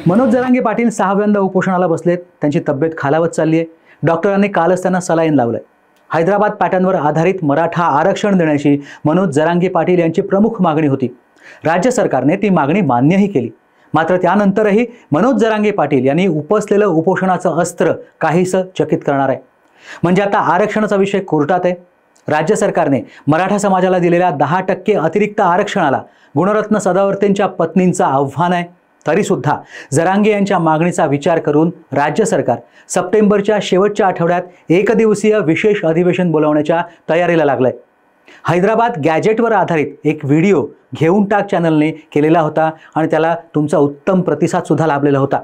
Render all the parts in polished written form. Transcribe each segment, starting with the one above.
मनोज जरांगे पाटील 6व्यांदा उपोषणाला बसलेत। त्यांची तब्येत खालावत चालली आहे। डॉक्टरांनी कालच त्यांना सलाईन लावलंय। हैदराबाद पॅटर्नवर आधारित मराठा आरक्षण देण्याची मनोज जरांगे पाटील यांची प्रमुख मागणी होती। राज्य सरकारने ती मागणी मान्यही केली। मात्र त्यानंतरही मनोज जरांगे पाटील यांनी उपसलेलं उपोषणाचं अस्त्र काहीसं चकित करणार आहे। म्हणजे आता आरक्षणाचा विषय कोर्टात आहे। राज्य सरकारने मराठा समाजाला दिलेल्या 10% अतिरिक्त आरक्षणाला गुणरत्न सदावर्तेंच्या पत्नींचं आव्हान आहे। तरी सुद्धा जरांगे यांच्या मागणीचा विचार करून राज्य सरकार सप्टेंबरच्या शेवटच्या आठवड्यात एकदिवसीय विशेष अधिवेशन बोलावण्याच्या तयारीला लागलंय। हैदराबाद गॅजेटवर आधारित एक व्हिडिओ घेऊन टाक चॅनलने केलेला होता आणि त्याला तुमचा उत्तम प्रतिसाद सुद्धा लाभलेला होता।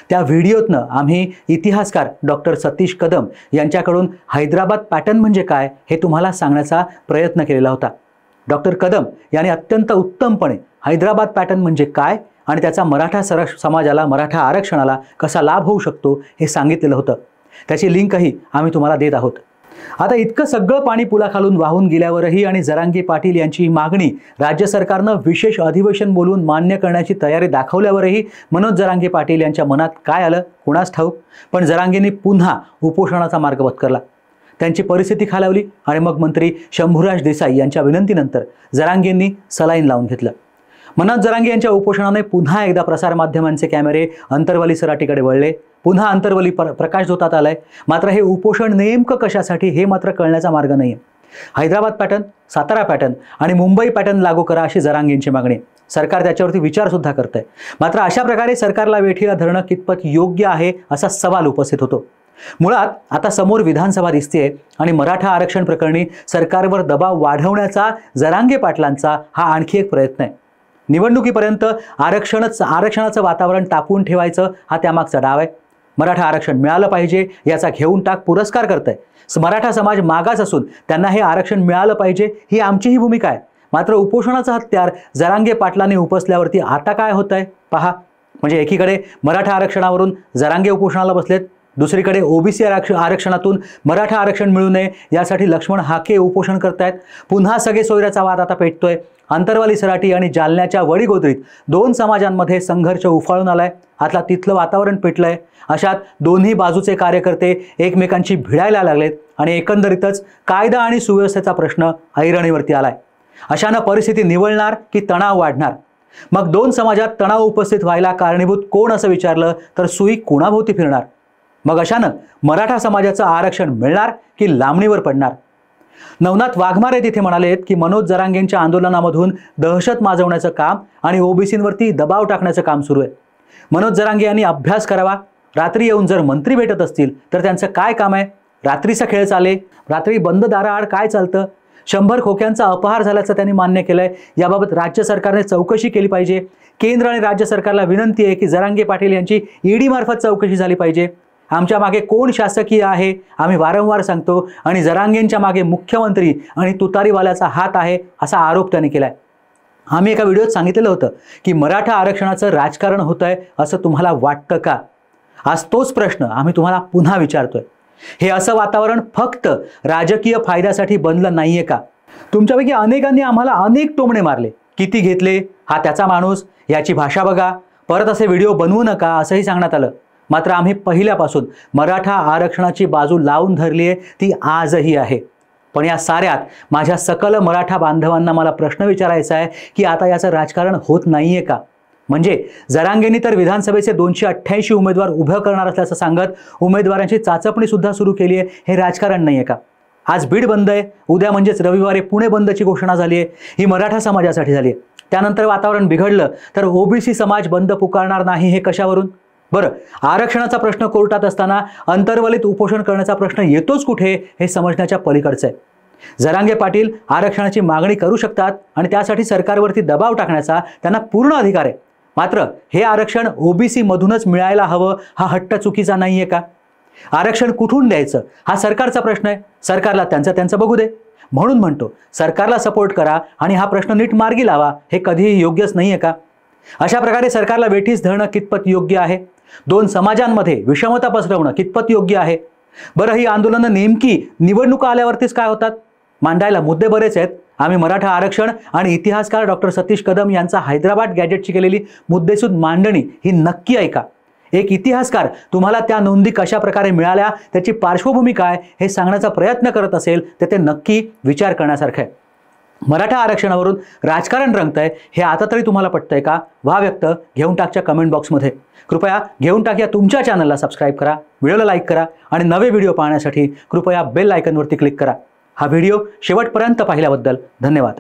त्या व्हिडिओतनं आम्ही इतिहासकार डॉक्टर सतीश कदम यांच्याकडून हैदराबाद पॅटर्न म्हणजे काय हे तुम्हाला सांगण्याचा प्रयत्न केलेला होता। डॉक्टर कदम यांनी अत्यंत उत्तमपणे हैदराबाद पॅटर्न म्हणजे काय आणि त्याचा मराठा समाजाला मराठा आरक्षणाला कसा लाभ होऊ शकतो हे सांगितलेलं होतं। त्याची लिंकही आम्ही तुम्हाला देत आहोत। आता इतकं सगळं पाणी पुलाखालून वाहून गेल्यावरही आणि जरांगे पाटील यांची मागणी राज्य सरकारनं विशेष अधिवेशन बोलून मान्य करण्याची तयारी दाखवल्यावरही मनोज जरांगे पाटील यांच्या मनात काय आलं कुणास ठाऊक, पण जरांगेंनी पुन्हा उपोषणाचा मार्ग पत्करला। त्यांची परिस्थिती खालावली आणि मग मंत्री शंभूराज देसाई यांच्या विनंतीनंतर जरांगेंनी सलाईन लावून घेतलं। मनोज जरांगे यांच्या उपोषणाने पुन्हा एकदा प्रसारमाध्यमांचे कॅमेरे अंतरवली सराटीकडे वळले। पुन्हा अंतरवली प्रकाश झोतात आलाय। मात्र हे उपोषण नेमकं कशासाठी हे मात्र कळण्याचा मार्ग नाहीये। हैदराबाद पॅटर्न, सातारा पॅटर्न आणि मुंबई पॅटर्न लागू करा अशी जरांगेंची मागणी। सरकार त्याच्यावरती विचार सुद्धा करतंय। मात्र अशा प्रकारे सरकारला वेठीला धरणं कितपत योग्य आहे असा सवाल उपस्थित होतो। मुळात आता समोर विधानसभा दिसतेय आणि मराठा आरक्षण प्रकरणी सरकारवर दबाव वाढवण्याचा जरांगे पाटलांचा हा आणखी एक प्रयत्न आहे। निवडणुकीपर्यंत आरक्षणाचं वातावरण तापून ठेवायचं हा त्यामागचा डाव आहे। मराठा आरक्षण मिळालं पाहिजे याचा घेऊन टाक पुरस्कार करतंय। मराठा समाज मागास असून त्यांना हे आरक्षण मिळालं पाहिजे ही आमचीही भूमिका आहे। मात्र उपोषणाचं हत्यार जरांगे पाटलांनी उपसल्यावरती आता काय होतंय पहा। म्हणजे एकीकडे मराठा आरक्षणावरून जरांगे उपोषणाला बसलेत, दुसरीकडे ओबीसी आरक्षणातून मराठा आरक्षण मिळू नये यासाठी लक्ष्मण हाके उपोषण करतायत। पुन्हा सगळे सोयऱ्याचा वाद आता पेटतोय। अंतरवाली सराटी आणि जालन्याच्या वडीगोद्रीत दोन समाजांमध्ये संघर्ष उफाळून आलाय। आता तिथलं वातावरण पेटलंय। अशात दोन्ही बाजूचे कार्यकर्ते एकमेकांशी भिडायला लागलेत आणि एकंदरीतच कायदा आणि सुव्यवस्थेचा प्रश्न ऐरणीवरती आलाय। अशानं परिस्थिती निवळणार की तणाव वाढणार? मग दोन समाजात तणाव उपस्थित व्हायला कारणीभूत कोण असं विचारलं तर सुई कोणाभोवती फिरणार? मग अशानं मराठा समाजाचं आरक्षण मिळणार की लांबणीवर पडणार? नवनाथ वाघमारे तिथे म्हणालेत की मनोज जरांगेंच्या आंदोलनामधून दहशत माजवण्याचं काम आणि ओबीसींवरती दबाव टाकण्याचं काम सुरू आहे। मनोज जरांगे यांनी अभ्यास करावा। रात्री येऊन जर मंत्री भेटत असतील तर त्यांचं काय काम आहे? रात्रीचा खेळ चाले, रात्री बंद दाराआड काय चालतं? 100 खोक्यांचा अपहार झाल्याचं त्यांनी मान्य केलंय। याबाबत राज्य सरकारने चौकशी केली पाहिजे। केंद्र आणि राज्य सरकारला विनंती आहे की जरांगे पाटील यांची ईडी मार्फत चौकशी झाली पाहिजे। आमच्या मागे कोण शासकीय आहे आम्ही वारंवार सांगतो आणि जरांगेंच्या मागे मुख्यमंत्री आणि तुतारीवाल्याचा हात आहे असा आरोप त्यांनी केलाय। आम्ही एका व्हिडिओत सांगितलेलं होतं की मराठा आरक्षणाचं राजकारण होतंय असं तुम्हाला वाटतं का? आज तोच प्रश्न आम्ही तुम्हाला पुन्हा विचारतोय। हे असं वातावरण फक्त राजकीय फायद्यासाठी बनलं नाहीये का? तुमच्यापैकी अनेकांनी आम्हाला अनेक टोमणे मारले। किती घेतले? हा त्याचा माणूस, याची भाषा बघा, परत असे व्हिडिओ बनवू नका असंही सांगण्यात आलं। मात्र आम्ही पहिल्यापासून मराठा आरक्षणाची बाजू लावून धरली आहे, ती आजही आहे। पण या साऱ्यात माझ्या सकल मराठा बांधवांना मला प्रश्न विचारायचा आहे की आता याचं राजकारण होत नाहीये का? म्हणजे जरांगेंनी तर विधानसभेचे 288 उमेदवार उभं करणार असल्याचं सांगत उमेदवारांची चाचपणी सुद्धा सुरू केली आहे। हे राजकारण नाहीये का? आज बीड बंद आहे, उद्या म्हणजेच रविवारी पुणे बंदची घोषणा झाली आहे। ही मराठा समाजासाठी झाली आहे। त्यानंतर वातावरण बिघडलं तर ओबीसी समाज बंद पुकारणार नाही हे कशावरून? बरं, आरक्षणाचा प्रश्न कोर्टात असताना अंतर्वलित उपोषण करण्याचा प्रश्न येतोच कुठे हे समजण्याच्या पलीकडचं आहे। जरांगे पाटील आरक्षणाची मागणी करू शकतात आणि त्यासाठी सरकारवरती दबाव टाकण्याचा त्यांना पूर्ण अधिकार आहे। मात्र हे आरक्षण ओबीसी मधूनच मिळायला हवं हा हट्ट चुकीचा नाहीये का? आरक्षण कुठून द्यायचं हा सरकारचा प्रश्न आहे। सरकारला त्यांचं बघू दे। म्हणून म्हणतो सरकारला सपोर्ट करा आणि हा प्रश्न नीट मार्गी लावा। हे कधीही योग्यच नाहीये का? अशा प्रकारे सरकारला वेठीस धरणं कितपत योग्य आहे? दोन समाजांमध्ये विषमता पसरवणं कितपत योग्य आहे? बरं, ही आंदोलनं नेमकी निवडणुका आल्यावरतीच काय होतात? मांडायला मुद्दे बरेच आहेत, आम्ही मराठा आरक्षण आणि इतिहासकार डॉक्टर सतीश कदम यांचा हैदराबाद गॅजेटची केलेली मुद्देसूद मांडणी ही नक्की ऐका. एक इतिहासकार तुम्हाला त्या नोंदी कशा प्रकारे मिळाल्या, त्याची पार्श्वभूमी काय हे सांगण्याचा प्रयत्न करत असेल तर ते नक्की विचार करण्यासारखं आहे. मराठा आरक्षणावरून राजकारण रंगतंय हे आता तरी तुम्हाला पटतंय का? व्हा व्यक्त घेऊन टाकच्या कमेंट बॉक्समध्ये. कृपया घेऊन टाक या तुमच्या चॅनलला सबस्क्राईब करा, व्हिडिओला लाईक करा आणि नवे व्हिडिओ पाहण्यासाठी कृपया बेल आयकॉनवरती क्लिक करा. हा व्हिडिओ शेवटपर्यंत पाहिल्याबद्दल धन्यवाद.